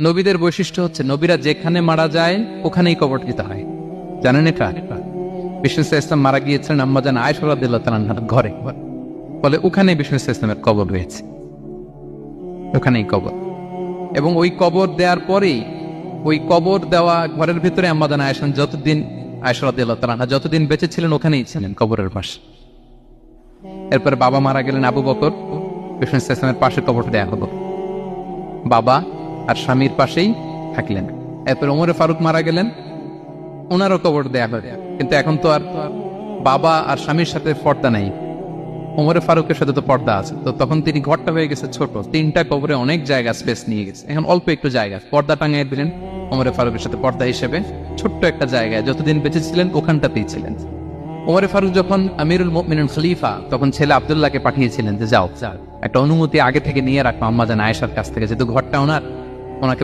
নবীদের বৈশিষ্ট্য হচ্ছে নবীরা যেখানে মারা যায় ওখানেই কবর দিতে হয়। জানেন এটা? বিষ্ণু ইসলাম মারা গিয়েছিলেন আম্মাজান আয়েশা রাদিয়াল্লাহু তাআলার ঘরে, ফলে ওখানে বিষ্ণু ইসলামের কবর রয়েছে, ওখানেই কবর। এবং ওই কবর দেওয়ার পরেই ওই কবর দেওয়া ঘরের ভিতরে আম্মাজান আয়েশা রাদিয়াল্লাহু তাআলা যতদিন বেঁচে ছিলেন ওখানেই ছিলেন, কবরের পাশে। এরপরে বাবা মারা গেলেন আবু বকর, বিষ্ণু ইসলামের পাশে কবর দেয়া হলো, বাবা আর স্বামীর পাশেই থাকলেন। এরপর ওমরে ফারুক মারা গেলেন, ওনারও কবর দেয়া হয়। কিন্তু এখন তো আর বাবা আর স্বামীর সাথে পর্দা নাই, ওমরে ফারুকের সাথে তো পর্দা আছে। তো তখন তিনি ঘরটা হয়ে গেছে ছোট, 3টা কবরে অনেক জায়গা স্পেস নিয়ে গেছে। এখন অল্প একটু জায়গা পর্দা টাঙিয়ে দিলেন ওমরে ফারুকের সাথে পর্দা হিসেবে, ছোট্ট একটা জায়গায় যতদিন বেঁচে ছিলেন ওখানটাতেই ছিলেন। ওমরে ফারুক যখন আমিরুল মুমিনিন খলিফা, তখন ছেলে আব্দুল্লাহকে পাঠিয়েছিলেন যে যাও একটা অনুমতি আগে থেকে নিয়ে রাখো আম্মাজান আয়েশার কাছ থেকে, যেহেতু ঘরটা ওনার,